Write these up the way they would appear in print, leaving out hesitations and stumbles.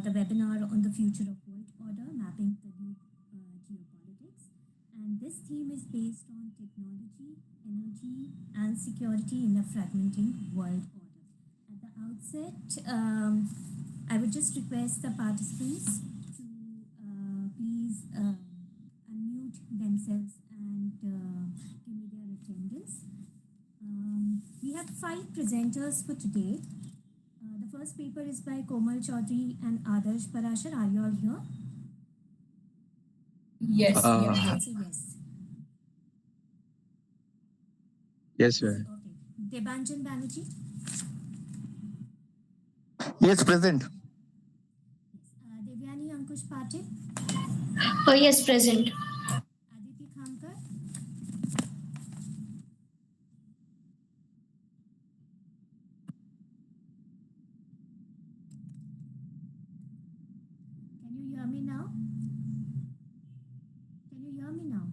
the webinar on the future of world order, mapping the new geopolitics. And this theme is based on technology, energy, and security in a fragmenting world order. At the outset, I would just request the participants to please unmute themselves and give me their attendance. We have 5 presenters for today. The first paper is by Komal Chaudhary and Adarsh Parashar. Are you all here? Yes. Yes. Yes, sir. Okay. Debanjan Banerjee? Yes, present. Yes. Devyani Ankush Patil? Oh, yes, present. Aditya Khankar? Can you hear me now? Can you hear me now?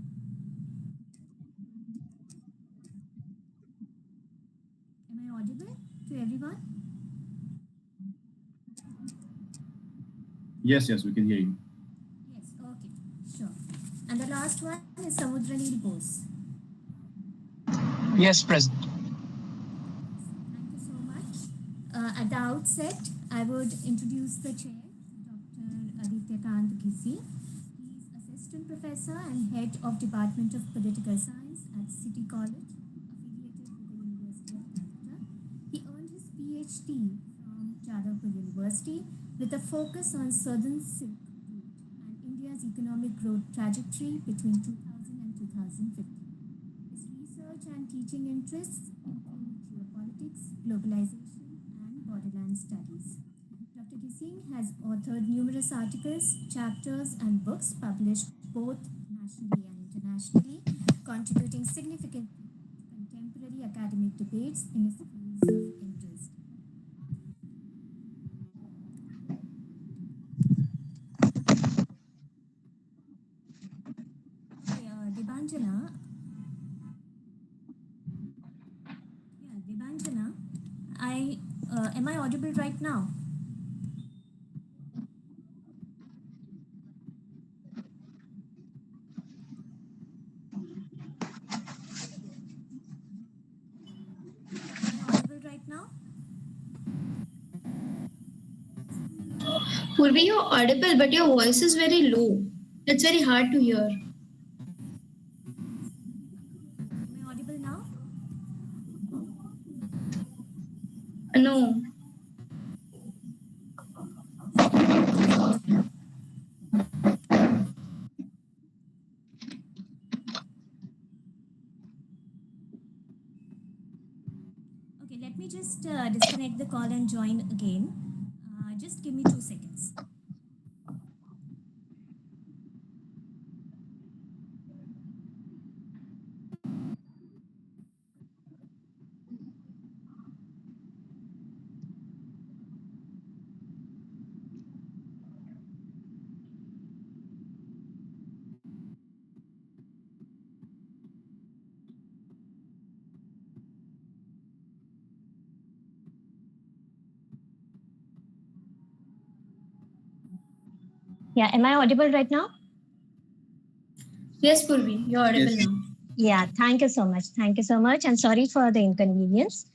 Am I audible to everyone? Yes, we can hear you. Yes, okay, sure. And the last one is Samudranil Bose. Yes, present. Thank you so much. At the outset, I would introduce the chair, Dr. Aditya Kant Ghising. He is Assistant Professor and Head of Department of Political Science at City College, affiliated with the University of Calcutta. He earned his PhD from Jadavpur University with a focus on Southern Silk Route and India's economic growth trajectory between 2000 and 2050. His research and teaching interests include geopolitics, globalization, and borderland studies. Dr. Ghising has authored numerous articles, chapters, and books published both nationally and internationally, contributing significantly to contemporary academic debates in his fields of interest. Debanjana. Debanjana, am I audible right now? Am I audible right now? Purvi, you're audible, but your voice is very low. It's very hard to hear. Am I audible now? No. Okay, let me just disconnect the call and join again. Just give me 2 seconds. Yeah, am I audible right now? Yes, Purvi, you're audible now. Yeah, thank you so much. Thank you so much. And sorry for the inconvenience.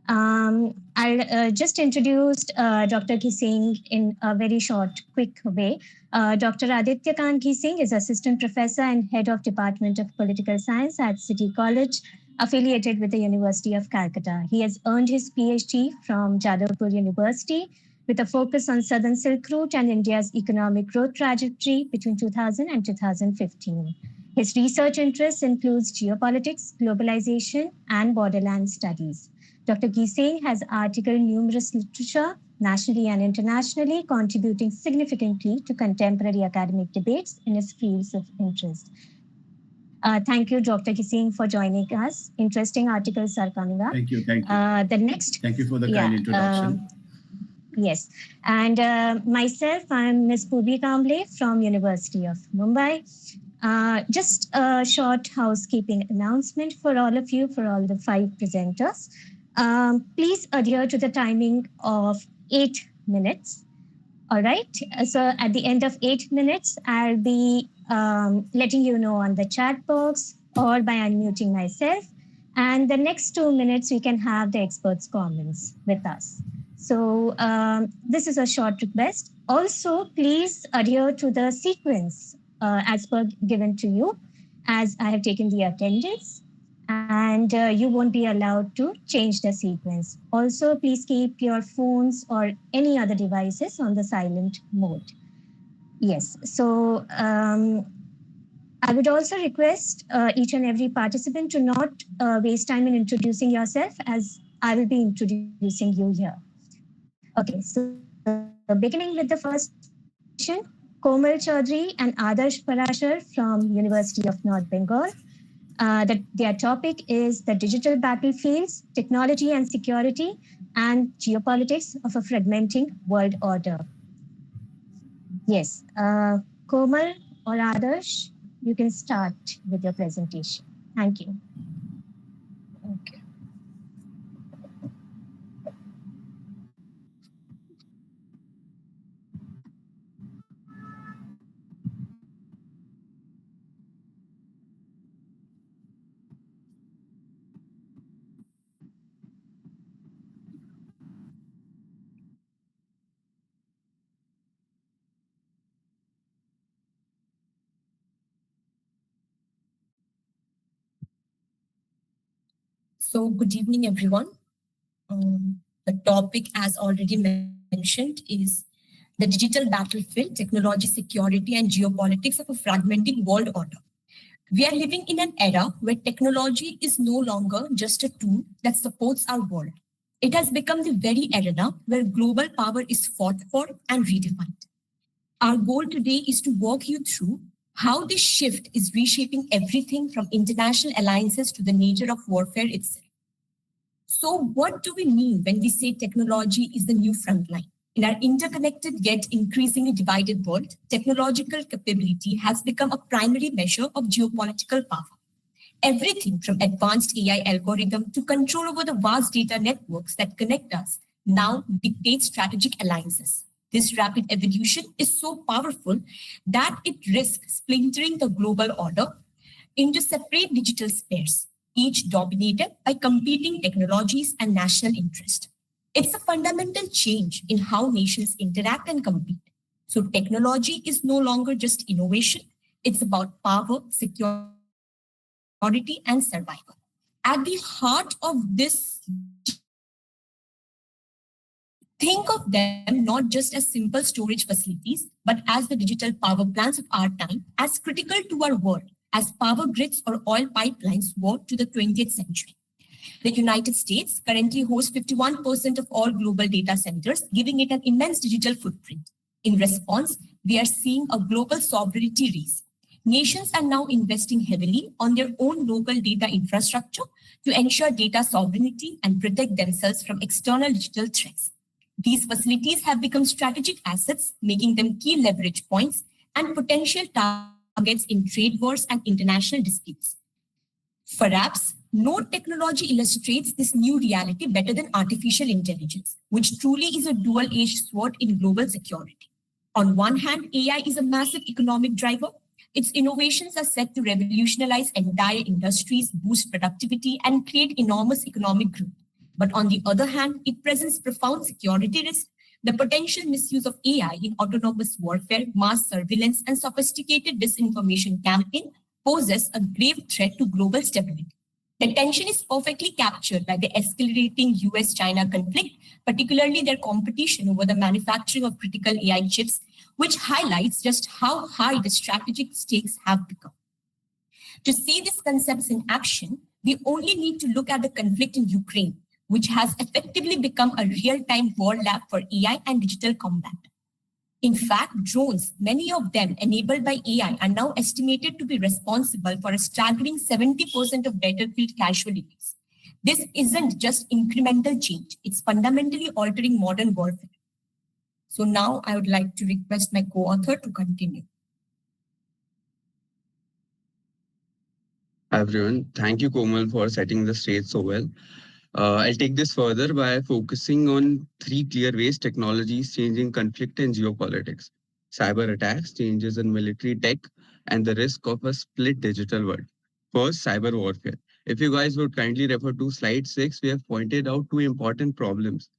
I'll just introduce Dr. Ghising in a very short, quick way. Dr. Aditya Kant Ghising is Assistant Professor and Head of Department of Political Science at City College, affiliated with the University of Calcutta. He has earned his PhD from Jadavpur University with a focus on Southern Silk Route and India's economic growth trajectory between 2000 and 2015. His research interests includes geopolitics, globalization, and borderland studies. Dr. Ghising has articled numerous literature, nationally and internationally, contributing significantly to contemporary academic debates in his fields of interest. Thank you, Dr. Ghising, for joining us. Interesting articles are coming up. Thank you. The next. Thank you for the kind introduction. Yes, and myself, I'm Ms. Purvi Kamble from University of Mumbai. Just a short housekeeping announcement for all of you, for all the 5 presenters. Please adhere to the timing of 8 minutes. All right. So at the end of 8 minutes, I'll be letting you know on the chat box or by unmuting myself. And the next 2 minutes, we can have the experts' comments with us. So this is a short request. Also, please adhere to the sequence as per given to you, as I have taken the attendance, and you won't be allowed to change the sequence. Also, please keep your phones or any other devices on the silent mode. Yes, so I would also request each and every participant to not waste time in introducing yourself, as I will be introducing you here. Okay, so beginning with the first session, Komal Chaudhary and Adarsh Parashar from University of North Bengal. Their topic is the digital battlefields, technology and security, and geopolitics of a fragmenting world order. Yes, Komal or Adarsh, you can start with your presentation. Thank you. Okay. So, good evening, everyone. The topic, as already mentioned, is the digital battlefield, technology, security, and geopolitics of a fragmenting world order. We are living in an era where technology is no longer just a tool that supports our world. It has become the very arena where global power is fought for and redefined. Our goal today is to walk you through how this shift is reshaping everything from international alliances to the nature of warfare itself. So, what do we mean when we say technology is the new frontline? In our interconnected yet increasingly divided world, technological capability has become a primary measure of geopolitical power. Everything from advanced AI algorithm to control over the vast data networks that connect us now dictates strategic alliances. This rapid evolution is so powerful that it risks splintering the global order into separate digital spheres, each dominated by competing technologies and national interest. It's a fundamental change in how nations interact and compete. So, technology is no longer just innovation, it's about power, security, and survival. At the heart of this geopolitics are technologies. Think of them not just as simple storage facilities, but as the digital power plants of our time, as critical to our world as power grids or oil pipelines were to the 20th century. The United States currently hosts 51% of all global data centers, giving it an immense digital footprint. In response, we are seeing a global sovereignty race. Nations are now investing heavily on their own local data infrastructure to ensure data sovereignty and protect themselves from external digital threats. These facilities have become strategic assets, making them key leverage points and potential targets in trade wars and international disputes. Perhaps no technology illustrates this new reality better than artificial intelligence, which truly is a dual-edged sword in global security. On one hand, AI is a massive economic driver. Its innovations are set to revolutionize entire industries, boost productivity, and create enormous economic growth. But on the other hand, it presents profound security risks. The potential misuse of AI in autonomous warfare, mass surveillance, and sophisticated disinformation campaign poses a grave threat to global stability. The tension is perfectly captured by the escalating US China conflict, particularly their competition over the manufacturing of critical AI chips, which highlights just how high the strategic stakes have become. To see these concepts in action, we only need to look at the conflict in Ukraine, which has effectively become a real time war lab for AI and digital combat. In fact, drones, many of them enabled by AI, are now estimated to be responsible for a staggering 70% of battlefield casualties. This isn't just incremental change, it's fundamentally altering modern warfare. So now I would like to request my co-author to continue. Hi everyone. Thank you, Komal, for setting the stage so well. I'll take this further by focusing on three clear ways technology is changing conflict and geopolitics: cyber attacks, changes in military tech, and the risk of a split digital world. First, cyber warfare. If you guys would kindly refer to slide 6, we have pointed out two important problems.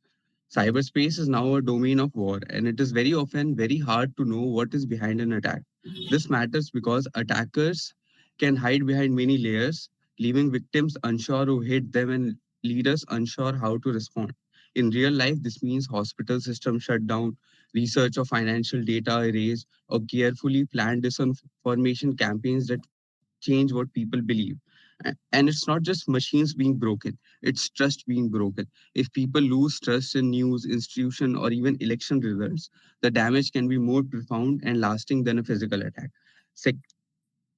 Cyberspace is now a domain of war, and it is very often very hard to know what is behind an attack. This matters because attackers can hide behind many layers, leaving victims unsure who hit them and leaders unsure how to respond. In real life, this means hospital systems shut down, research or financial data erased, or carefully planned disinformation campaigns that change what people believe. And it's not just machines being broken, it's trust being broken. If people lose trust in news, institution, or even election results, the damage can be more profound and lasting than a physical attack.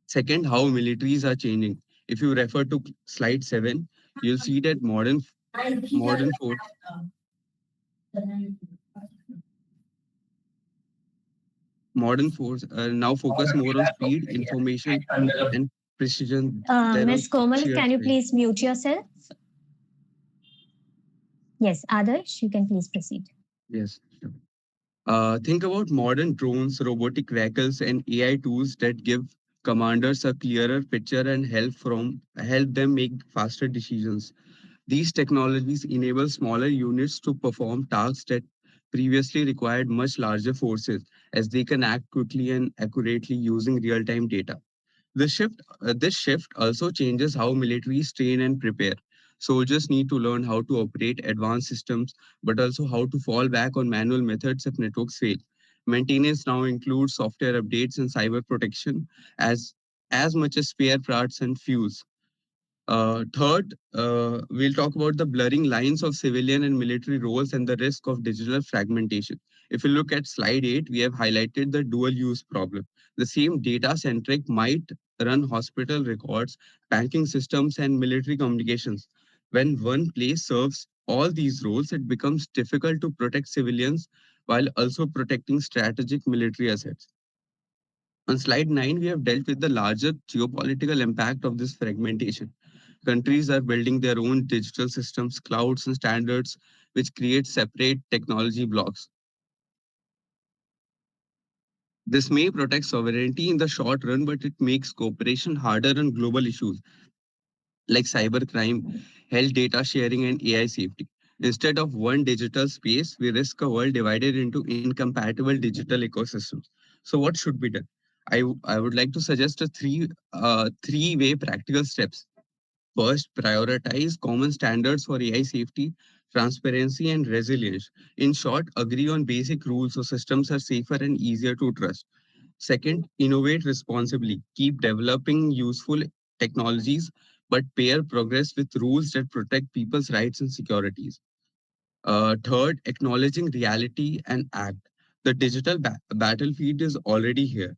Second, how militaries are changing. If you refer to slide 7, you'll see that modern force modern force now focus more on speed, information, and precision than on Miss Komal, sheer can you strength. please mute yourself? Yes, Adarsh, you can please proceed. Yes. Sure. Think about modern drones, robotic vehicles, and AI tools that give commanders a clearer picture and help them make faster decisions. These technologies enable smaller units to perform tasks that previously required much larger forces, as they can act quickly and accurately using real-time data. This shift also changes how militaries train and prepare. Soldiers need to learn how to operate advanced systems, but also how to fall back on manual methods if networks fail. Maintenance now includes software updates and cyber protection as much as spare parts and fuels. Third, we'll talk about the blurring lines of civilian and military roles and the risk of digital fragmentation. If you look at slide 8, we have highlighted the dual use problem. The same data centric might run hospital records, banking systems, and military communications. When one place serves all these roles, it becomes difficult to protect civilians while also protecting strategic military assets. On slide 9, we have dealt with the larger geopolitical impact of this fragmentation. Countries are building their own digital systems, clouds, and standards, which create separate technology blocks. This may protect sovereignty in the short run, but it makes cooperation harder on global issues like cybercrime, health data sharing, and AI safety. Instead of one digital space, we risk a world divided into incompatible digital ecosystems. So, what should be done? I would like to suggest a three-way practical steps. First, prioritize common standards for AI safety, transparency, and resilience. In short, agree on basic rules so systems are safer and easier to trust. Second, innovate responsibly. Keep developing useful technologies, but pair progress with rules that protect people's rights and securities. Third, acknowledging reality and act. The digital battlefield is already here.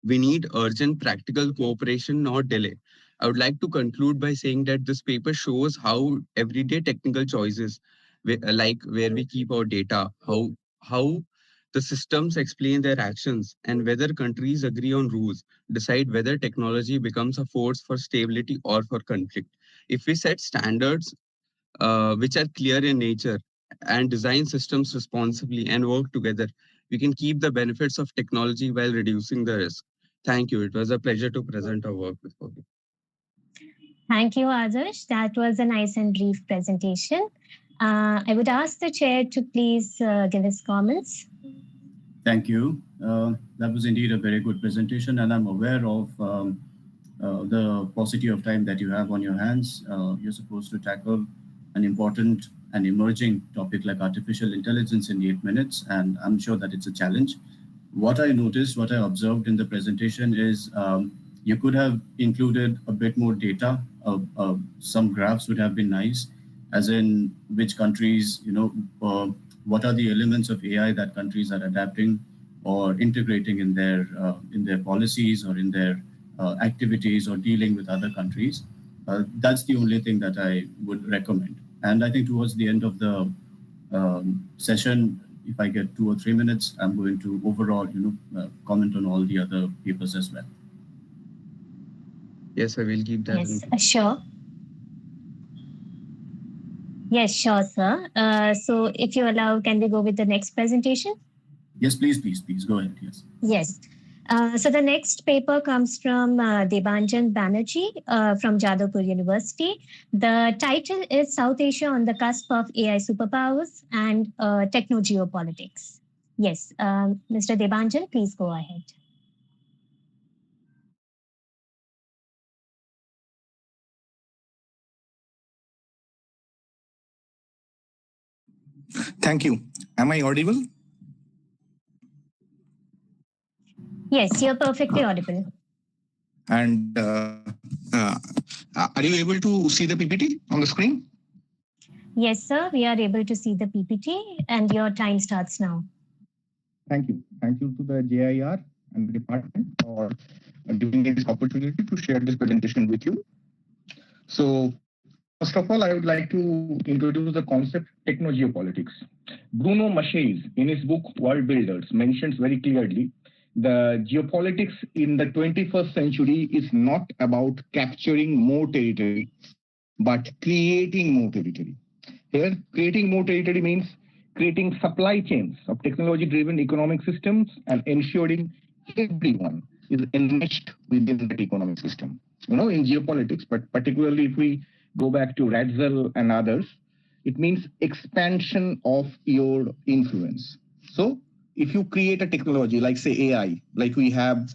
We need urgent practical cooperation, not delay. I would like to conclude by saying that this paper shows how everyday technical choices, like where we keep our data, how the systems explain their actions, and whether countries agree on rules, decide whether technology becomes a force for stability or for conflict. If we set standards which are clear in nature and design systems responsibly and work together, we can keep the benefits of technology while reducing the risk. Thank you. It was a pleasure to present our work before you. Thank you, Adarsh. That was a nice and brief presentation. I would ask the chair to please give his comments. Thank you. That was indeed a very good presentation, and I'm aware of the paucity of time that you have on your hands. You're supposed to tackle an important and emerging topic like artificial intelligence in 8 minutes, and I'm sure that it's a challenge. What I noticed, what I observed in the presentation is you could have included a bit more data. Some graphs would have been nice, as in which countries, what are the elements of AI that countries are adapting or integrating in their policies or in their activities or dealing with other countries. That's the only thing that I would recommend. And I think towards the end of the session, if I get 2 or 3 minutes, I'm going to overall, comment on all the other papers as well. Yes, I will keep that. Yes, sure. Yes, sure, sir. So if you allow, can we go with the next presentation? Yes, please go ahead. Yes. Yes. So the next paper comes from Debanjan Banerjee from Jadavpur University. The title is South Asia on the Cusp of AI Superpowers and Techno-Geopolitics. Yes, Mr. Debanjan, please go ahead. Thank you. Am I audible? Yes, you're perfectly audible. And are you able to see the PPT on the screen? Yes, sir, we are able to see the PPT and your time starts now. Thank you. Thank you to the JAIR and the department for giving me this opportunity to share this presentation with you. So, first of all, I would like to introduce the concept techno-geopolitics. Bruno Macheis, in his book World Builders, mentions very clearly the geopolitics in the 21st century is not about capturing more territory, but creating more territory. Here, creating more territory means creating supply chains of technology-driven economic systems and ensuring everyone is enmeshed within that economic system. You know, in geopolitics, but particularly if we go back to Ratzel and others, it means expansion of your influence. So, if you create a technology like, say, AI, like we have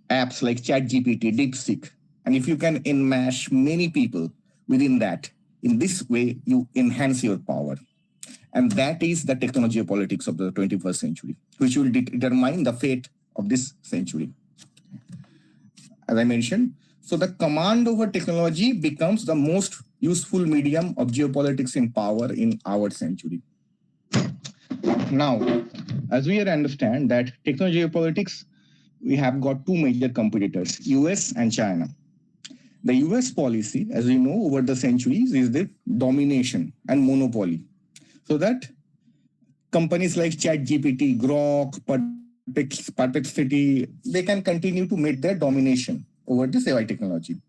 apps like ChatGPT, DeepSeek, and if you can enmesh many people within that, in this way, you enhance your power. And that is the technology-politics of the 21st century, which will determine the fate of this century. As I mentioned, so the command over technology becomes the most useful medium of geopolitics in power in our century. Now, as we understand that technology geopolitics, we have got two major competitors, US and China. The US policy, as we know, over the centuries is the domination and monopoly. So that companies like ChatGPT, Grok, Perplexity, they can continue to make their domination over this AI technology.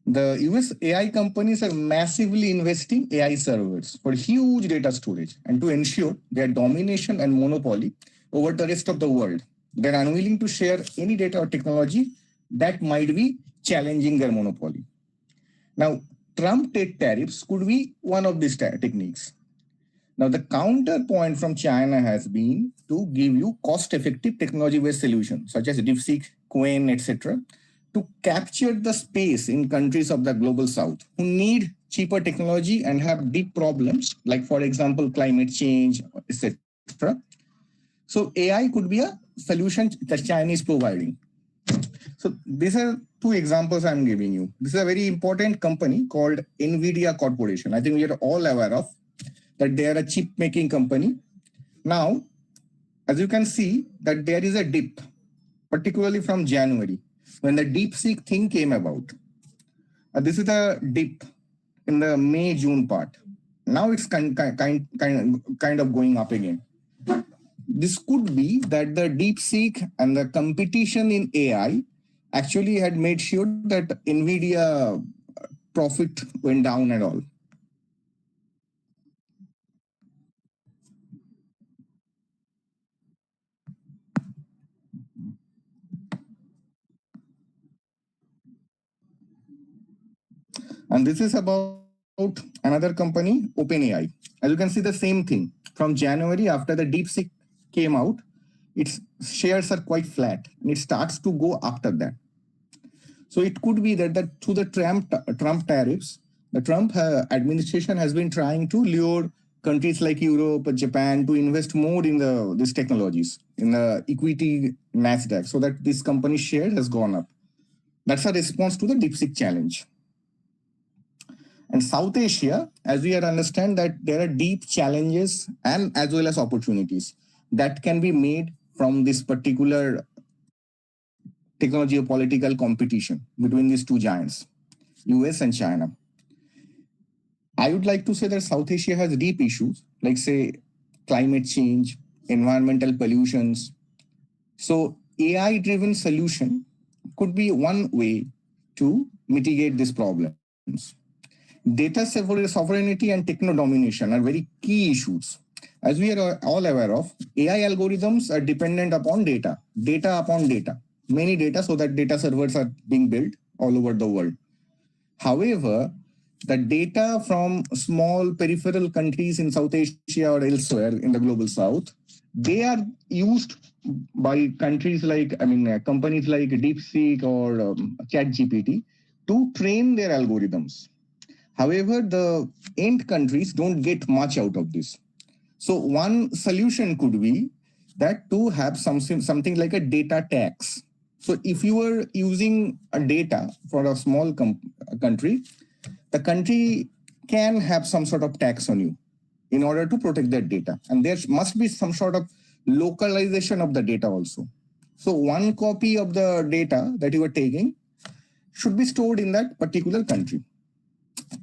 The US AI companies are massively investing AI servers for huge data storage and to ensure their domination and monopoly over the rest of the world. They're unwilling to share any data or technology that might be challenging their monopoly. Now, Trump tariffs could be one of these techniques. Now, the counterpoint from China has been to give you cost-effective technology-based solutions, such as DeepSeek, Quen, etc., to capture the space in countries of the global south who need cheaper technology and have deep problems, like, for example, climate change, etc. So AI could be a solution that China is providing. So these are two examples I'm giving you. This is a very important company called NVIDIA Corporation. I think we are all aware of that they are a chip making company. Now, as you can see that there is a dip, particularly from January, when the DeepSeek thing came about. This is a dip in the May-June part. Now it's kind of going up again. This could be that the DeepSeek and the competition in AI actually had made sure that NVIDIA profit went down and all. And this is about another company, OpenAI. As you can see, the same thing. From January, after the DeepSeek came out, its shares are quite flat, and it starts to go after that. So it could be that through the Trump tariffs, the Trump administration has been trying to lure countries like Europe, Japan to invest more in these technologies, in the equity Nasdaq, so that this company's share has gone up. That's a response to the DeepSeek challenge. And South Asia, as we understand that there are deep challenges and as well as opportunities that can be made from this particular technology or political competition between these two giants, US and China. I would like to say that South Asia has deep issues, like, say, climate change, environmental pollutions. So AI-driven solution could be one way to mitigate these problems. Data sovereignty and techno domination are very key issues. As we are all aware of, AI algorithms are dependent upon data upon data, many data, so that data servers are being built all over the world. However, the data from small peripheral countries in South Asia or elsewhere in the global south, they are used by countries like, companies like DeepSeek or ChatGPT to train their algorithms. However, the end countries don't get much out of this. So one solution could be that to have something like a data tax. So if you were using a data for a small country, the country can have some sort of tax on you in order to protect that data. And there must be some sort of localization of the data also. So one copy of the data that you are taking should be stored in that particular country.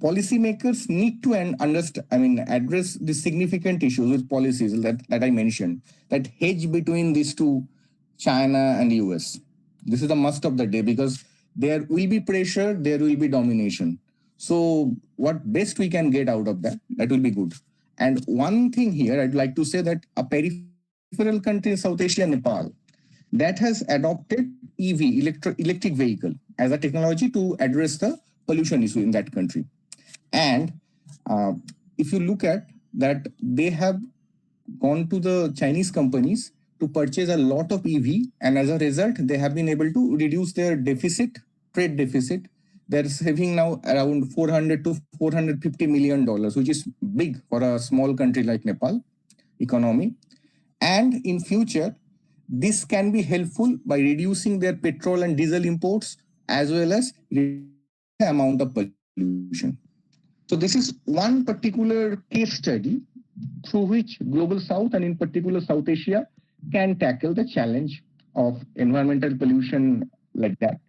Policymakers need to address the significant issues with policies that I mentioned, that hedge between these two, China and US. This is the must of the day, because there will be pressure, there will be domination. So what best we can get out of that, that will be good. And one thing here, I'd like to say that a peripheral country in South Asia, Nepal, that has adopted EV, electric vehicle, as a technology to address the pollution issue in that country. And if you look at that, they have gone to the Chinese companies to purchase a lot of EV, and as a result, they have been able to reduce their trade deficit. They're saving now around $400 to $450 million, which is big for a small country like Nepal economy. And in future, this can be helpful by reducing their petrol and diesel imports, as well as the amount of pollution. So this is one particular case study through which Global South, and in particular South Asia, can tackle the challenge of environmental pollution like that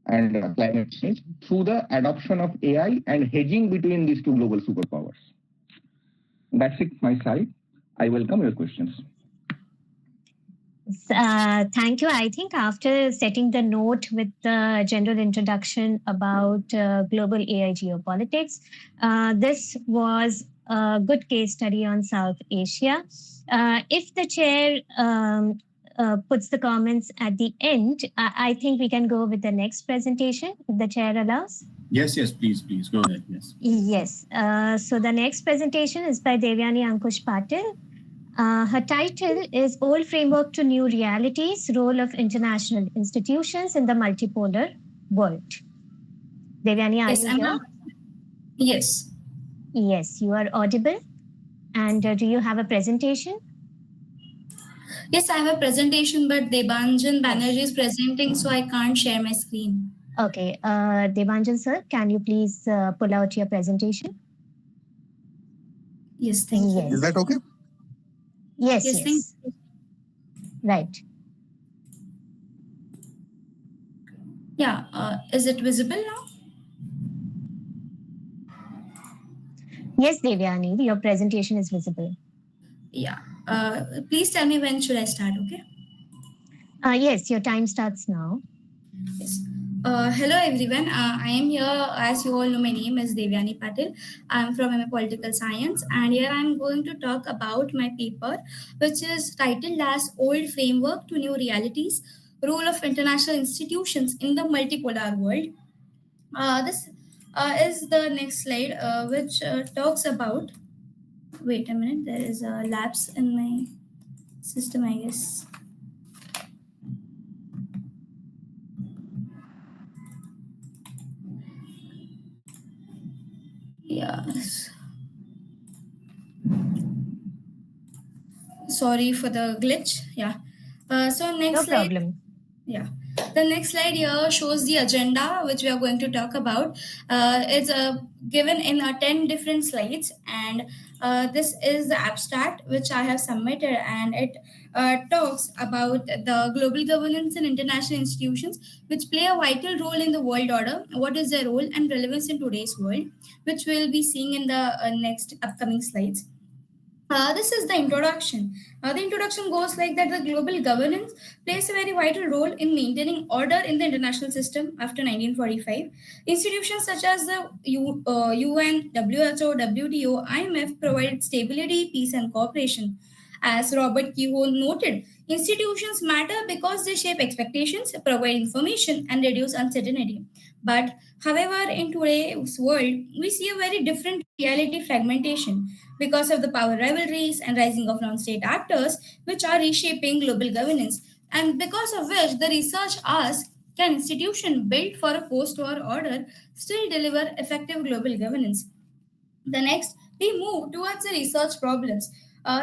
and climate change through the adoption of AI and hedging between these two global superpowers. That's it my side. I welcome your questions. Thank you. I think after setting the note with the general introduction about global AI geopolitics, this was a good case study on South Asia. If the chair puts the comments at the end, I think we can go with the next presentation, if the chair allows. Yes, please go ahead. Yes. So the next presentation is by Devyani Ankush Patil. Her title is Old Framework to New Realities, Role of International Institutions in the Multipolar World. Devyani, are you here? Yes. Yes, you are audible. And do you have a presentation? Yes, I have a presentation, but Debanjan Banerjee is presenting, so I can't share my screen. Okay. Debanjan sir, can you please pull out your presentation? Yes, thank you. Is that okay? Yes. Thank you. Right. Yeah, is it visible now? Yes, Devyani, your presentation is visible. Yeah. Please tell me when should I start, okay? Yes, your time starts now. Yes. Hello everyone. I am here, as you all know, my name is Devyani Patil. I am from MA Political Science, and here I am going to talk about my paper, which is titled as Old Framework to New Realities, Role of International Institutions in the Multipolar World. This is the next slide, which talks about... Wait a minute, there is a lapse in my system, I guess. Yes. Sorry for the glitch. Yeah. So next No slide. problem. Yeah. The next slide here shows the agenda which we are going to talk about. It's given in 10 different slides, and this is the abstract which I have submitted, and it talks about the global governance and international institutions which play a vital role in the world order. What is their role and relevance in today's world, which we'll be seeing in the next upcoming slides. This is the introduction. The introduction goes like that the global governance plays a very vital role in maintaining order in the international system after 1945. Institutions such as the UN, WHO, WTO, IMF provided stability, peace, and cooperation. As Robert Keown noted, institutions matter because they shape expectations, provide information, and reduce uncertainty. But, however, in today's world, we see a very different reality fragmentation because of the power rivalries and rising of non-state actors, which are reshaping global governance, and because of which the research asks, can institutions built for a post-war order still deliver effective global governance? The next, we move towards the research problems.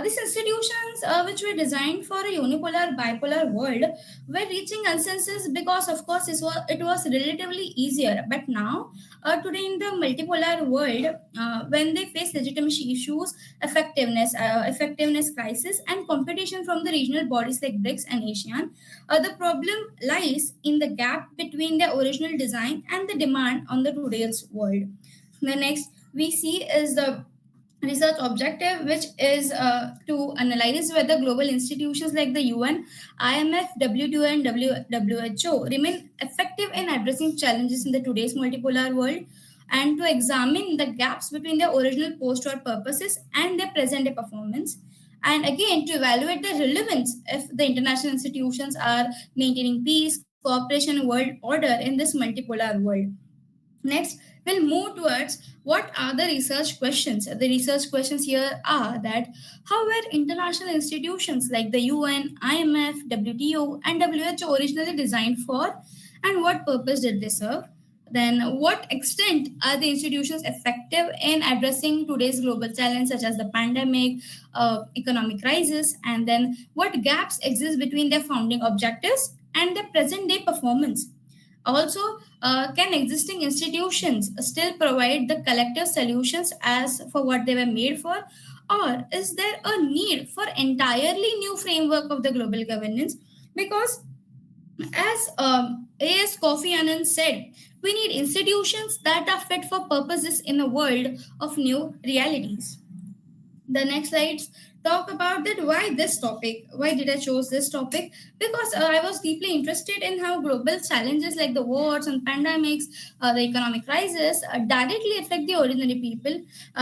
These institutions, which were designed for a unipolar, bipolar world, were reaching consensus because, of course, it was relatively easier. But now, today in the multipolar world, when they face legitimacy issues, effectiveness crisis, and competition from the regional bodies like BRICS and ASEAN, the problem lies in the gap between the original design and the demand on the today's world. The next we see is the research objective, which is to analyze whether global institutions like the UN, IMF, WTO, and WHO remain effective in addressing challenges in the today's multipolar world, and to examine the gaps between their original post-war purposes and their present-day performance. And again, to evaluate the relevance if the international institutions are maintaining peace, cooperation, and world order in this multipolar world. Next, we'll move towards what are the research questions. The research questions here are that how were international institutions like the UN, IMF, WTO, and WHO originally designed for, and what purpose did they serve? Then, what extent are the institutions effective in addressing today's global challenge, such as the pandemic, economic crisis, and then what gaps exist between their founding objectives and their present day performance? Also, can existing institutions still provide the collective solutions as for what they were made for? Or is there a need for entirely new framework of the global governance? Because as A.S. Kofi Annan said, we need institutions that are fit for purposes in a world of new realities. The next slides talk about that why this topic, why did I chose this topic? Because I was deeply interested in how global challenges like the wars and pandemics, the economic crisis directly affect the ordinary people.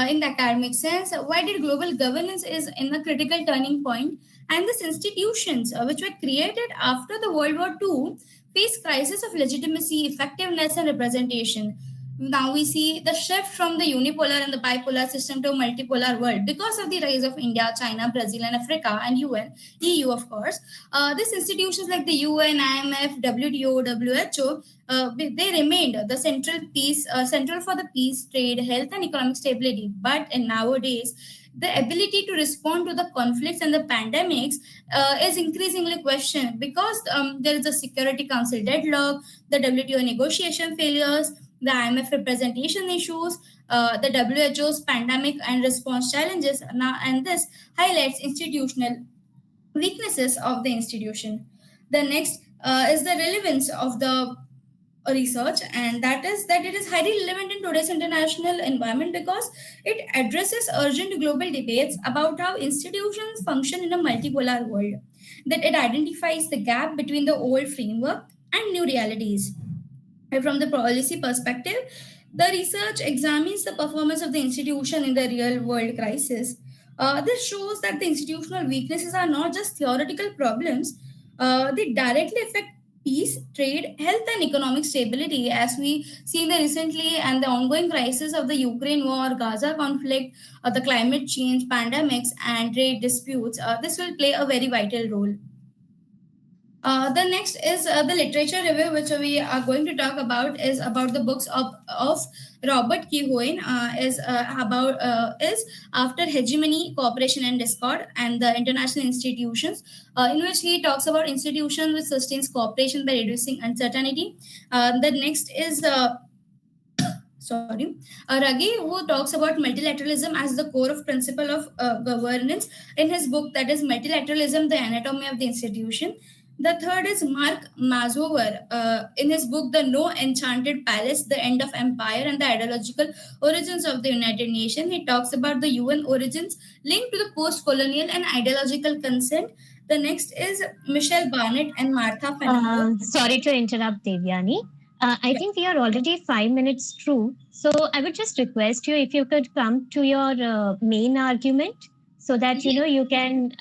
In the academic sense, why did global governance is in a critical turning point, and these institutions which were created after the World War II face crisis of legitimacy, effectiveness, and representation. Now we see the shift from the unipolar and the bipolar system to a multipolar world because of the rise of India, China, Brazil, and Africa, and EU, of course. These institutions like the UN, IMF, WTO, WHO, they remained the central for the peace, trade, health, and economic stability. But in nowadays, the ability to respond to the conflicts and the pandemics is increasingly questioned because there is a Security Council deadlock, the WTO negotiation failures, the IMF representation issues, the WHO's pandemic and response challenges. Now, and this highlights institutional weaknesses of the institution. The next is the relevance of the research, and that is that it is highly relevant in today's international environment because it addresses urgent global debates about how institutions function in a multipolar world, that it identifies the gap between the old framework and new realities. And from the policy perspective, the research examines the performance of the institution in the real world crisis. This shows that the institutional weaknesses are not just theoretical problems, they directly affect peace, trade, health, and economic stability, as we see in the recently and the ongoing crisis of the Ukraine war, Gaza conflict, the climate change, pandemics, and trade disputes. This will play a very vital role. The next is the literature review, which we are going to talk about, is about the books of Robert Keown, is After Hegemony, Cooperation and Discord, and the International Institutions, in which he talks about institutions which sustains cooperation by reducing uncertainty. The next is Ragi, who talks about multilateralism as the core of principle of governance in his book that is Multilateralism, the Anatomy of the Institution. The third is Mark Mazower. In his book, The No Enchanted Palace, The End of Empire and the Ideological Origins of the United Nations, he talks about the UN origins linked to the post-colonial and ideological consent. The next is Michelle Barnett and Martha Fenimore. Sorry to interrupt, Devyani. I think we are already 5 minutes through. So I would just request you if you could come to your main argument so that you can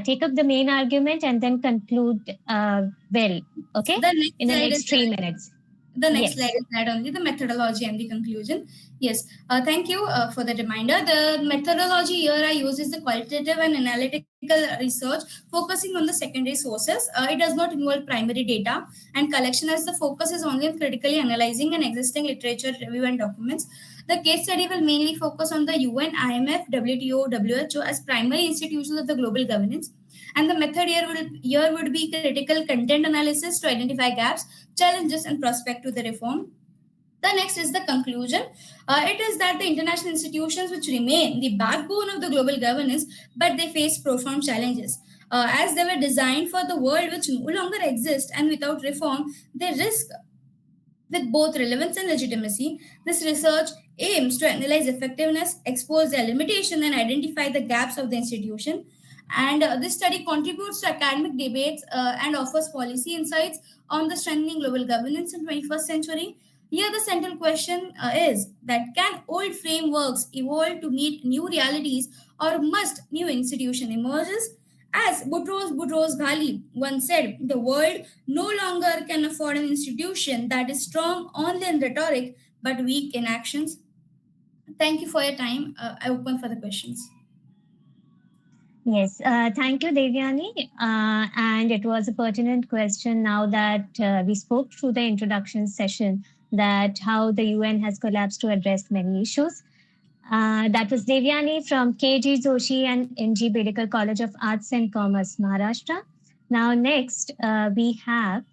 take up the main argument and then conclude well. Okay, The next in the slide next is 3 minutes. the next Yes. slide is that only the methodology and the conclusion. Yes, thank you for the reminder. The methodology here I use is the qualitative and analytical research focusing on the secondary sources. It does not involve primary data and collection, as the focus is only on critically analyzing and existing literature review and documents. The case study will mainly focus on the UN, IMF, WTO, WHO as primary institutions of the global governance, and the method here would be critical content analysis to identify gaps, challenges, and prospect to the reform. The next is the conclusion. It is that the international institutions which remain the backbone of the global governance, but they face profound challenges. As they were designed for the world which no longer exists, and without reform, they risk with both relevance and legitimacy. This research aims to analyze effectiveness, expose their limitation, and identify the gaps of the institution. And this study contributes to academic debates and offers policy insights on the strengthening global governance in 21st century. Here, the central question is that can old frameworks evolve to meet new realities, or must new institution emerges? As Boutros Ghali once said, the world no longer can afford an institution that is strong only in rhetoric but weak in actions. Thank you for your time. I open for the questions. Yes, thank you, Devyani. And it was a pertinent question now that we spoke through the introduction session that how the UN has collapsed to address many issues. That was Devyani from KG Joshi and NG Bedekar College of Arts and Commerce, Maharashtra. Now, next, we have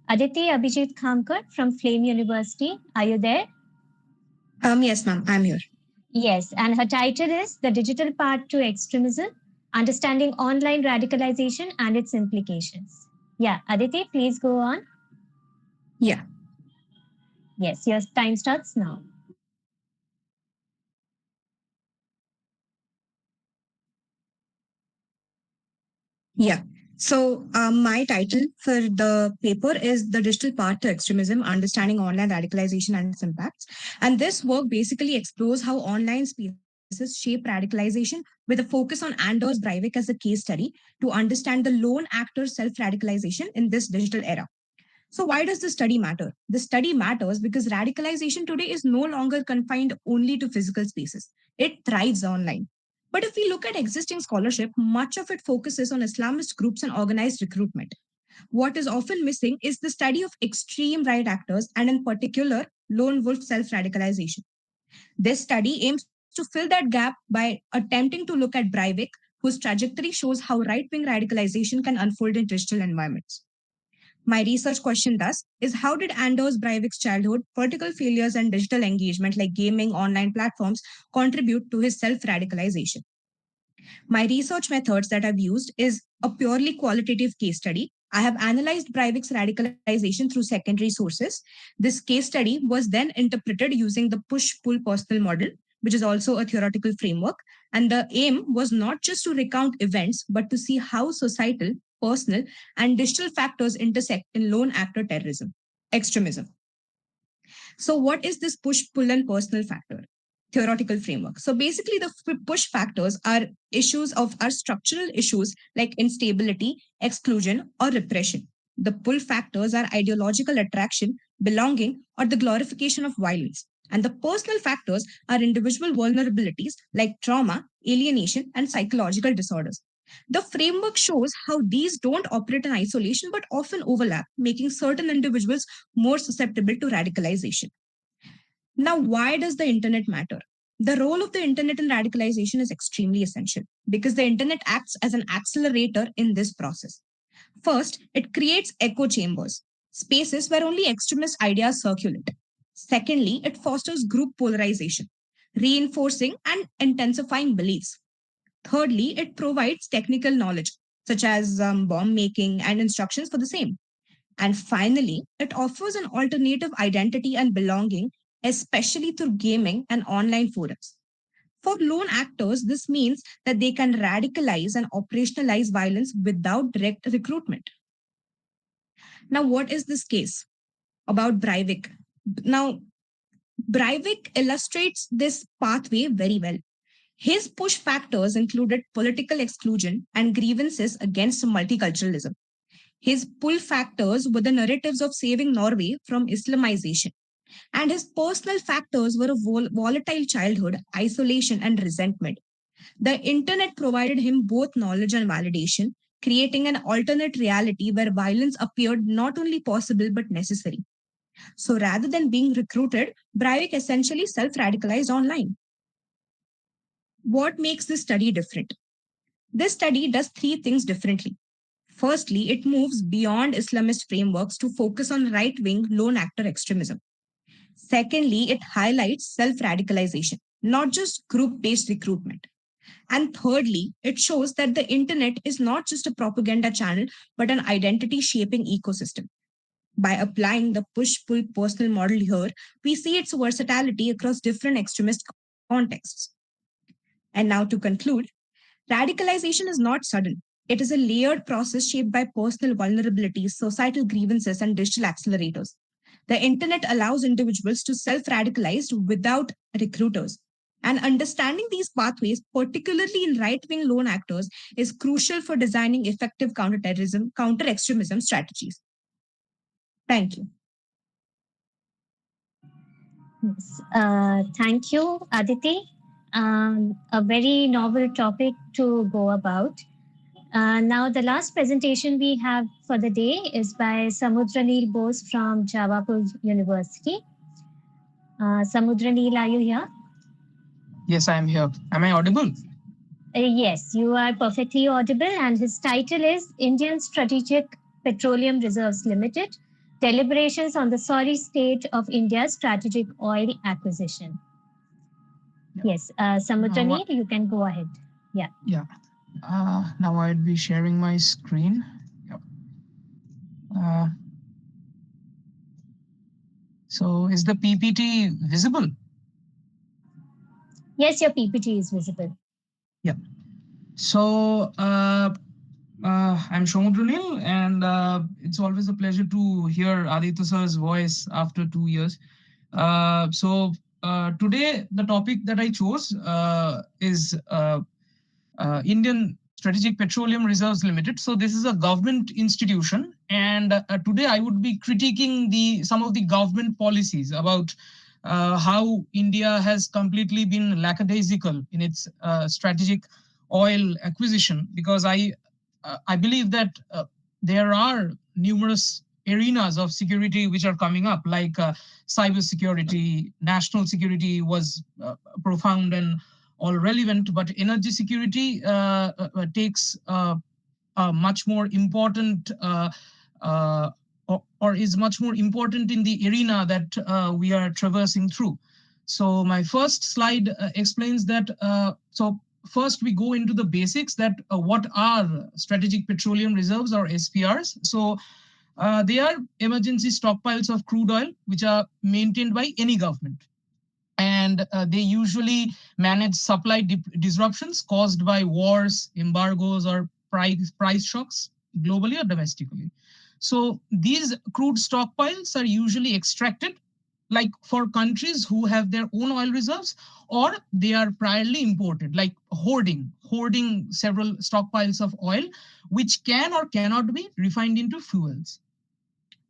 Aditi Abhijit Khamkar from Flame University. Are you there? Yes, ma'am, I'm here. Yes, and her title is The Digital Path to Extremism, Understanding Online Radicalization and Its Implications. Yeah, Aditi, please go on. Yeah. Yes, your time starts now. Yeah. So my title for the paper is The Digital Path to Extremism, Understanding Online Radicalization and Its Impacts. And this work basically explores how online spaces shape radicalization with a focus on Anders Breivik as a case study to understand the lone actor self-radicalization in this digital era. So why does the study matter? The study matters because radicalization today is no longer confined only to physical spaces. It thrives online. But if we look at existing scholarship, much of it focuses on Islamist groups and organized recruitment. What is often missing is the study of extreme right actors and in particular, lone wolf self-radicalization. This study aims to fill that gap by attempting to look at Breivik, whose trajectory shows how right-wing radicalization can unfold in digital environments. My research question thus is how did Anders Breivik's childhood, political failures, and digital engagement like gaming, online platforms contribute to his self-radicalization? My research methods that I've used is a purely qualitative case study. I have analyzed Breivik's radicalization through secondary sources. This case study was then interpreted using the push-pull personal model, which is also a theoretical framework. And the aim was not just to recount events, but to see how societal, personal, and digital factors intersect in lone actor terrorism, extremism. So what is this push, pull, and personal factor? Theoretical framework. So basically the push factors are structural issues like instability, exclusion, or repression. The pull factors are ideological attraction, belonging, or the glorification of violence. And the personal factors are individual vulnerabilities like trauma, alienation, and psychological disorders. The framework shows how these don't operate in isolation but often overlap, making certain individuals more susceptible to radicalization. Now, why does the internet matter? The role of the internet in radicalization is extremely essential because the internet acts as an accelerator in this process. First, it creates echo chambers, spaces where only extremist ideas circulate. Secondly, it fosters group polarization, reinforcing and intensifying beliefs. Thirdly, it provides technical knowledge, such as bomb making and instructions for the same. And finally, it offers an alternative identity and belonging, especially through gaming and online forums. For lone actors, this means that they can radicalize and operationalize violence without direct recruitment. Now, what is this case about Breivik? Now, Breivik illustrates this pathway very well. His push factors included political exclusion and grievances against multiculturalism. His pull factors were the narratives of saving Norway from Islamization. And his personal factors were a volatile childhood, isolation, and resentment. The internet provided him both knowledge and validation, creating an alternate reality where violence appeared not only possible but necessary. So rather than being recruited, Breivik essentially self radicalized online. What makes this study different? This study does three things differently. Firstly, it moves beyond Islamist frameworks to focus on right wing lone actor extremism. Secondly, it highlights self radicalization, not just group based recruitment. And thirdly, it shows that the internet is not just a propaganda channel, but an identity shaping ecosystem. By applying the push pull personal model here, we see its versatility across different extremist contexts. And now to conclude, radicalization is not sudden. It is a layered process shaped by personal vulnerabilities, societal grievances, and digital accelerators. The internet allows individuals to self radicalize without recruiters. And understanding these pathways, particularly in right wing lone actors, is crucial for designing effective counterterrorism, counter extremism strategies. Thank you. Yes. Thank you, Aditi. A very novel topic to go about. Now, the last presentation we have for the day is by Samudranil Bose from Jawaharlal University. Samudranil, are you here? Yes, I am here. Am I audible? Yes, you are perfectly audible, and his title is Indian Strategic Petroleum Reserves Limited, Deliberations on the Sorry State of India's Strategic Oil Acquisition. Yeah. Yes, Samudranil, you can go ahead. Yeah. Yeah. Now I'll be sharing my screen. Yep. So is the PPT visible? Yes, your PPT is visible. Yeah. So I'm Shomudranil, and it's always a pleasure to hear Aditya sir's voice after 2 years. Today, the topic that I chose is Indian Strategic Petroleum Reserves Limited. So this is a government institution, and today I would be critiquing some of the government policies about how India has completely been lackadaisical in its strategic oil acquisition, because I believe that there are numerous arenas of security which are coming up, like cyber security, national security was profound and all relevant, but energy security takes a much more important or is much more important in the arena that we are traversing through. So my first slide explains that. So first we go into the basics, that what are strategic petroleum reserves, or SPRs. So they are emergency stockpiles of crude oil which are maintained by any government, and they usually manage supply disruptions caused by wars, embargoes, or price shocks globally or domestically. So these crude stockpiles are usually extracted, like for countries who have their own oil reserves, or they are priorly imported, like hoarding several stockpiles of oil, which can or cannot be refined into fuels.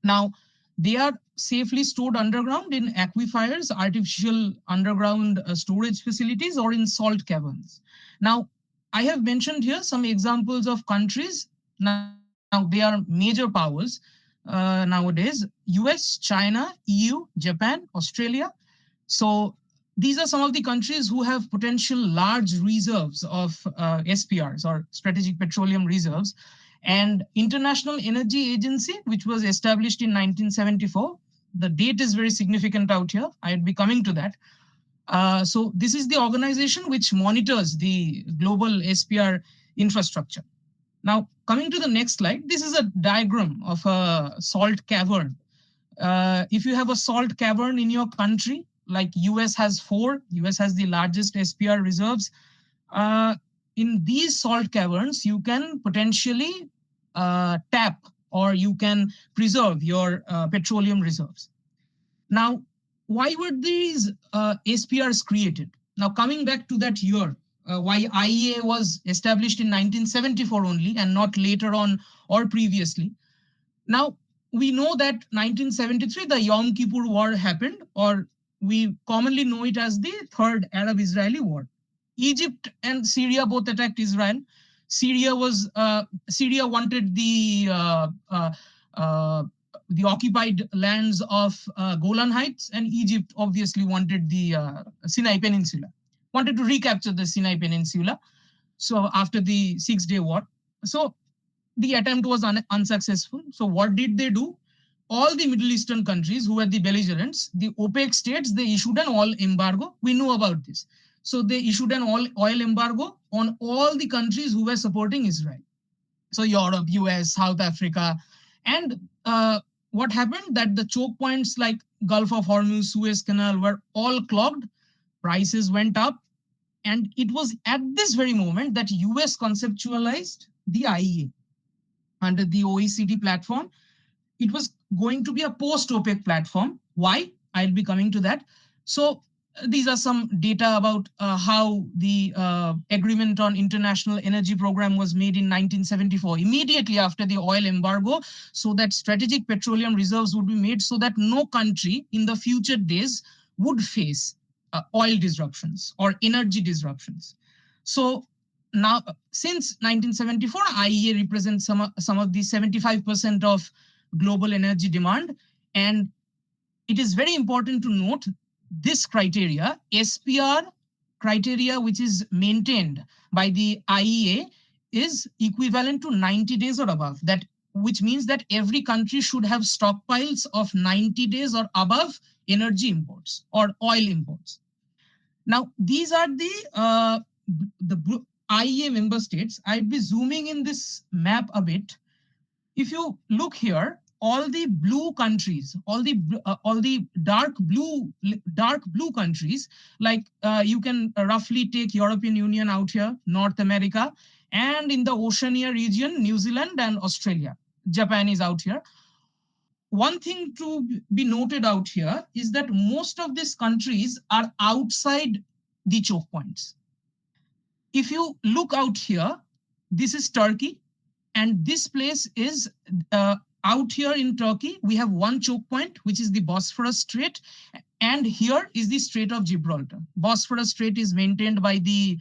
Now, they are safely stored underground in aquifers, artificial underground storage facilities, or in salt caverns. Now, I have mentioned here some examples of countries. Now, they are major powers nowadays: US, China, EU, Japan, Australia. So these are some of the countries who have potential large reserves of SPRs, or strategic petroleum reserves. And International Energy Agency, which was established in 1974, the date is very significant out here. I'd be coming to that. So this is the organization which monitors the global SPR infrastructure. Now, coming to the next slide, this is a diagram of a salt cavern. If you have a salt cavern in your country, like US has 4, US has the largest SPR reserves. In these salt caverns, you can potentially tap or you can preserve your petroleum reserves. Now, why were these SPRs created? Now, coming back to that year, why IEA was established in 1974 only and not later on or previously. Now, we know that 1973, the Yom Kippur War happened, or we commonly know it as the Third Arab-Israeli War. Egypt and Syria both attacked Israel. Syria wanted the occupied lands of Golan Heights, and Egypt obviously wanted the Sinai Peninsula, wanted to recapture the Sinai Peninsula. So after the 6-day war, so the attempt was unsuccessful. So what did they do? All the Middle Eastern countries who were the belligerents, the OPEC states, they issued an oil embargo. We know about this. So they issued an oil embargo on all the countries who were supporting Israel. So Europe, US, South Africa. And what happened? That the choke points like Gulf of Hormuz, Suez Canal were all clogged. Prices went up. And it was at this very moment that US conceptualized the IEA under the OECD platform. It was going to be a post-OPEC platform. Why? I'll be coming to that. So these are some data about how the agreement on International Energy Program was made in 1974, immediately after the oil embargo, so that strategic petroleum reserves would be made so that no country in the future days would face oil disruptions or energy disruptions. So now, since 1974, IEA represents some of the 75% of global energy demand. And it is very important to note this criteria, SPR criteria, which is maintained by the IEA, is equivalent to 90 days or above. That, which means that every country should have stockpiles of 90 days or above energy imports or oil imports. Now, these are the IEA member states. I'd be zooming in this map a bit. If you look here, all the blue countries, all the dark blue countries, like you can roughly take European Union out here, North America, and in the Oceania region, New Zealand and Australia. Japan is out here. One thing to be noted out here is that most of these countries are outside the choke points. If you look out here, this is Turkey, and this place is out here in Turkey. We have one choke point, which is the Bosphorus Strait, and here is the Strait of Gibraltar. Bosphorus Strait is maintained by the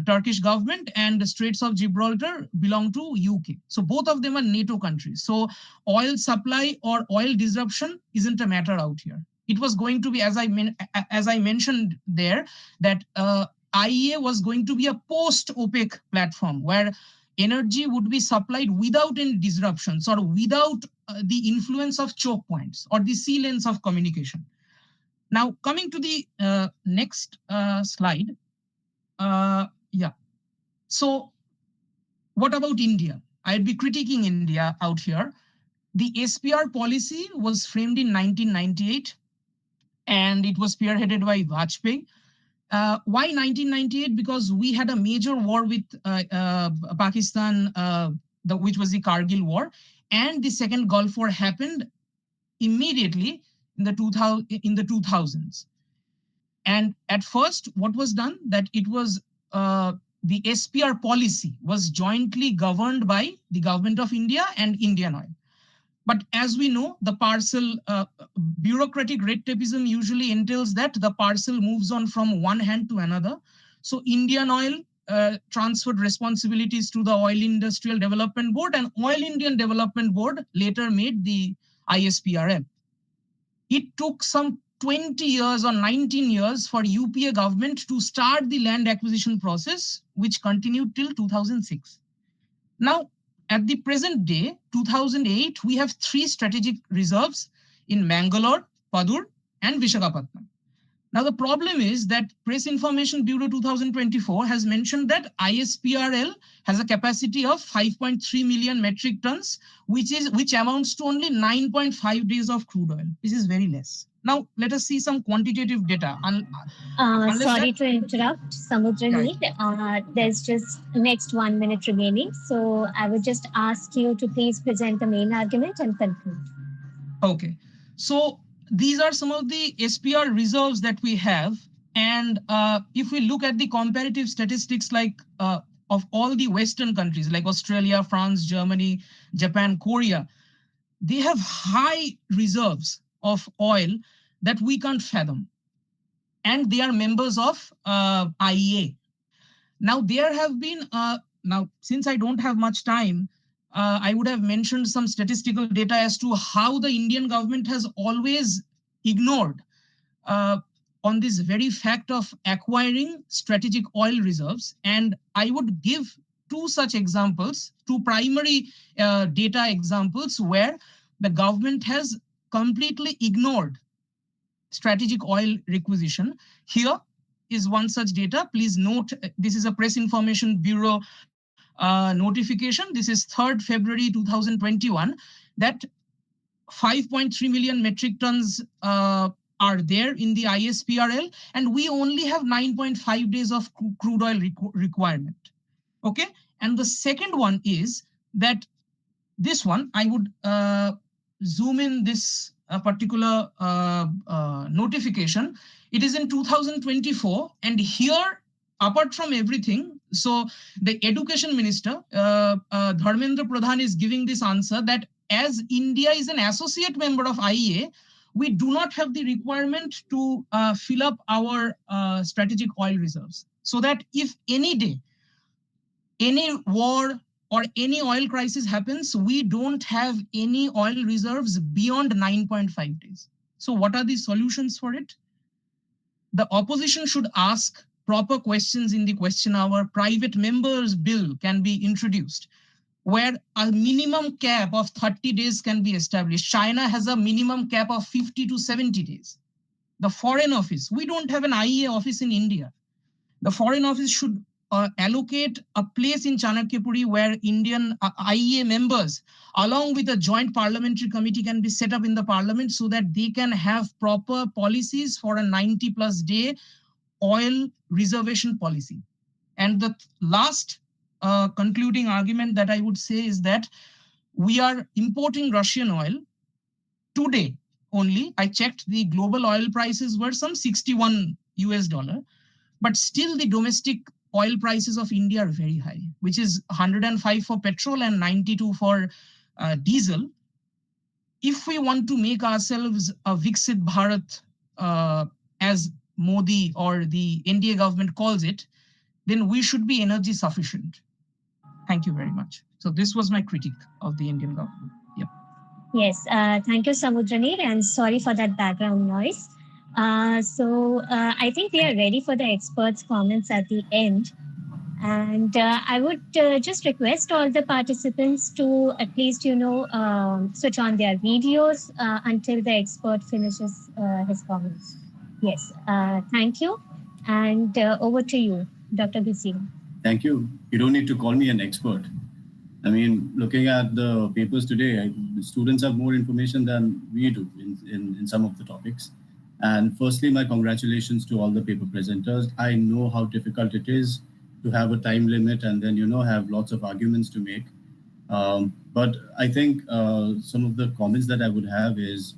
Turkish government, and the Straits of Gibraltar belong to UK. So both of them are NATO countries. So oil supply or oil disruption isn't a matter out here. It was going to be, as I mentioned there, that IEA was going to be a post-OPEC platform where energy would be supplied without any disruptions or without the influence of choke points or the sea lanes of communication. Now, coming to the next slide. Yeah. So what about India? I'd be critiquing India out here. The SPR policy was framed in 1998, and it was spearheaded by Vajpayee. Why 1998? Because we had a major war with Pakistan, which was the Kargil War, and the second Gulf War happened immediately in the 2000s. And at first, what was done? That it was the SPR policy was jointly governed by the government of India and Indian Oil. But as we know, the parcel bureaucratic red tapeism usually entails that the parcel moves on from one hand to another. So Indian Oil transferred responsibilities to the Oil Industrial Development Board, and Oil Indian Development Board later made the ISPRL. It took some 20 years or 19 years for UPA government to start the land acquisition process, which continued till 2006. Now, at the present day, 2008, we have 3 strategic reserves in Mangalore, Padur, and Vishakhapatnam. Now, the problem is that Press Information Bureau 2024 has mentioned that ISPRL has a capacity of 5.3 million metric tons, which amounts to only 9.5 days of crude oil, which is very less. Now, let us see some quantitative data. Sorry to interrupt, Samudrani. There's just next 1 minute remaining. So I would just ask you to please present the main argument and conclude. Okay. So these are some of the SPR reserves that we have. And if we look at the comparative statistics of all the Western countries like Australia, France, Germany, Japan, Korea, they have high reserves of oil that we can't fathom. And they are members of IEA. Now, there have been, now, since I don't have much time, I would have mentioned some statistical data as to how the Indian government has always ignored on this very fact of acquiring strategic oil reserves. And I would give two such examples, two primary data examples where the government has completely ignored strategic oil requisition. Here is one such data. Please note, this is a Press Information Bureau notification. This is 3rd February 2021, that 5.3 million metric tons are there in the ISPRL, and we only have 9.5 days of crude oil requirement. Okay, and the second one is that this one, I would zoom in this particular notification. It is in 2024, and here, apart from everything, so the education minister, Dharmendra Pradhan, is giving this answer that as India is an associate member of IEA, we do not have the requirement to fill up our strategic oil reserves. So that if any day, any war or any oil crisis happens, we don't have any oil reserves beyond 9.5 days. So what are the solutions for it? The opposition should ask proper questions in the question hour. Private members' bill can be introduced where a minimum cap of 30 days can be established. China has a minimum cap of 50 to 70 days. The Foreign Office, we don't have an IEA office in India. The Foreign Office should allocate a place in Chanakyapuri where Indian IEA members, along with a joint parliamentary committee, can be set up in the parliament so that they can have proper policies for a 90+ day oil reservation policy. And the last concluding argument that I would say is that we are importing Russian oil today only. I checked, the global oil prices were some $61 US, but still the domestic oil prices of India are very high, which is 105 for petrol and 92 for diesel. If we want to make ourselves a Viksit Bharat, as Modi or the NDA government calls it, then we should be energy sufficient. Thank you very much. So this was my critique of the Indian government. Yeah. Yes, thank you, Samudrani, and sorry for that background noise. So I think we are ready for the experts' comments at the end. And I would just request all the participants to at least, switch on their videos until the expert finishes his comments. Yes, thank you. And over to you, Dr. Ghising. Thank you. You don't need to call me an expert. I mean, looking at the papers today, students have more information than we do in some of the topics. And firstly, my congratulations to all the paper presenters. I know how difficult it is to have a time limit and then, have lots of arguments to make. But I think some of the comments that I would have is,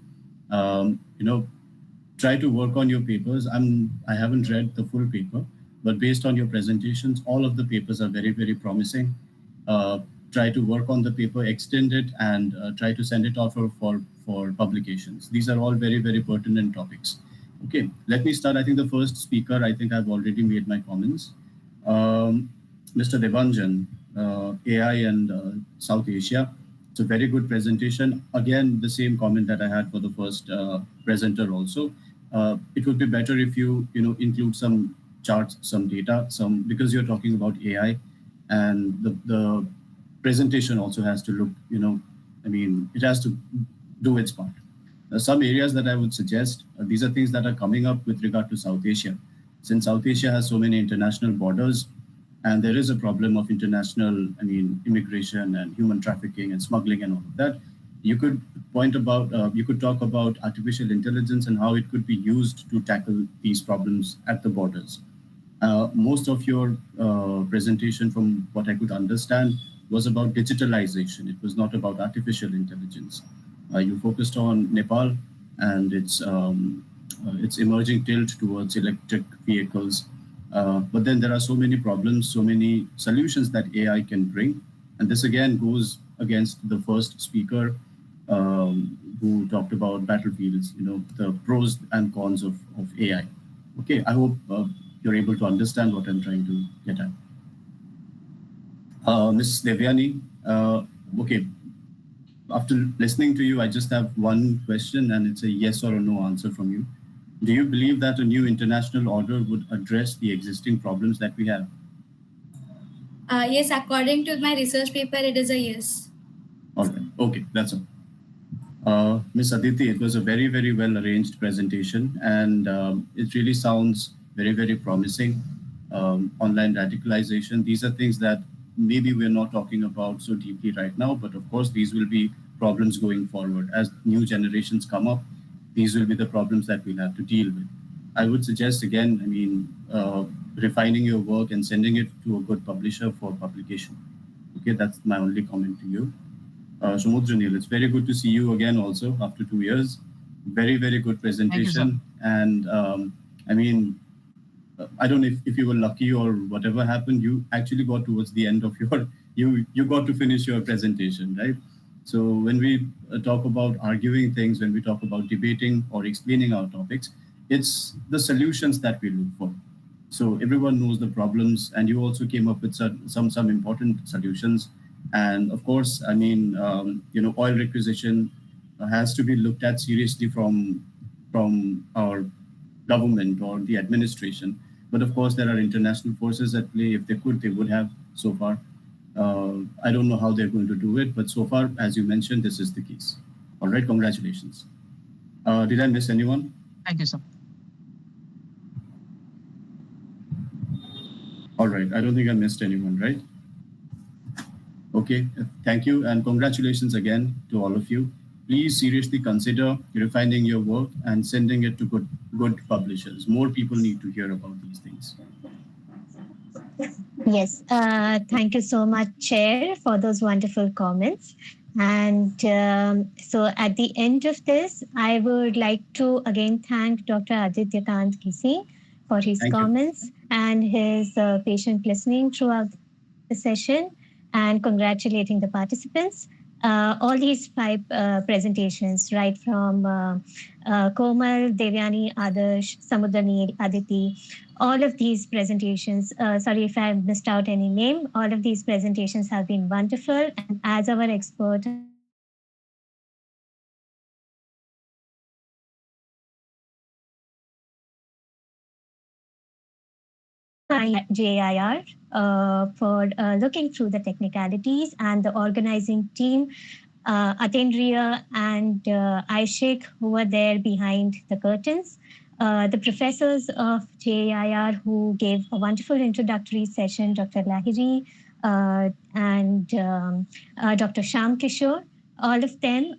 try to work on your papers. I haven't read the full paper, but based on your presentations, all of the papers are very, very promising. Try to work on the paper, extend it, and try to send it out for publications. These are all very, very pertinent topics. Okay, let me start. I think the first speaker, I've already made my comments. Mr. Devanjan, AI and South Asia. It's a very good presentation. Again, the same comment that I had for the first presenter also. It would be better if you include some charts, some data, because you're talking about AI, and the presentation also has to look, it has to do its part. Some areas that I would suggest, these are things that are coming up with regard to South Asia. Since South Asia has so many international borders, and there is a problem of international, immigration and human trafficking and smuggling and all of that, you could talk about artificial intelligence and how it could be used to tackle these problems at the borders. Most of your presentation, from what I could understand, was about digitalization. It was not about artificial intelligence. You focused on Nepal and its emerging tilt towards electric vehicles. But then there are so many problems, so many solutions that AI can bring. And this again goes against the first speaker who talked about battlefields, the pros and cons of AI. Okay, I hope you're able to understand what I'm trying to get at. Ms. Devyani, okay, after listening to you, I just have one question, and it's a yes or a no answer from you. Do you believe that a new international order would address the existing problems that we have? Yes, according to my research paper, it is a yes. All right. Okay, that's all. Ms. Aditi, it was a very, very well arranged presentation, and it really sounds very, very promising. Online radicalization, these are things that maybe we're not talking about so deeply right now, but of course, these will be problems going forward. As new generations come up, these will be the problems that we'll have to deal with. I would suggest, again, refining your work and sending it to a good publisher for publication. Okay, that's my only comment to you. Samudranil, it's very good to see you again also after 2 years. Very, very good presentation. And I don't know if you were lucky or whatever happened, you actually got towards the end of you got to finish your presentation, right? So when we talk about arguing things, when we talk about debating or explaining our topics, it's the solutions that we look for. So everyone knows the problems, and you also came up with some important solutions. And of course, oil requisition has to be looked at seriously from our government or the administration. But of course, there are international forces at play. If they could, they would have so far. I don't know how they're going to do it, but so far, as you mentioned, this is the case. All right, congratulations. Did I miss anyone? Thank you, sir. All right, I don't think I missed anyone, right? Okay, thank you, and congratulations again to all of you. Please seriously consider refining your work and sending it to good publishers. More people need to hear about these things. Yes, thank you so much, Chair, for those wonderful comments. And so at the end of this, I would like to again thank Dr. Aditya Kant Ghising for his comments and his patient listening throughout the session, and congratulating the participants. All these 5 presentations, right from Komal, Devyani, Adarsh, Samudranil, Aditi, all of these presentations, sorry if I missed out any name, all of these presentations have been wonderful. And as our expert, JAIR for looking through the technicalities, and the organizing team, Atendria and Aishik, who were there behind the curtains. The professors of JAIR who gave a wonderful introductory session, Dr. Lahiri and Dr. Sham Kishore, all of them,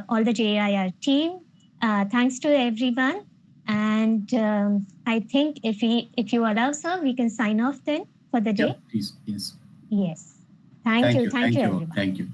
all the JAIR team. Thanks to everyone. And I think if you allow, sir, we can sign off then for the day. Yeah, please, yes. Yes. Thank you, Thank you, everyone. thank you.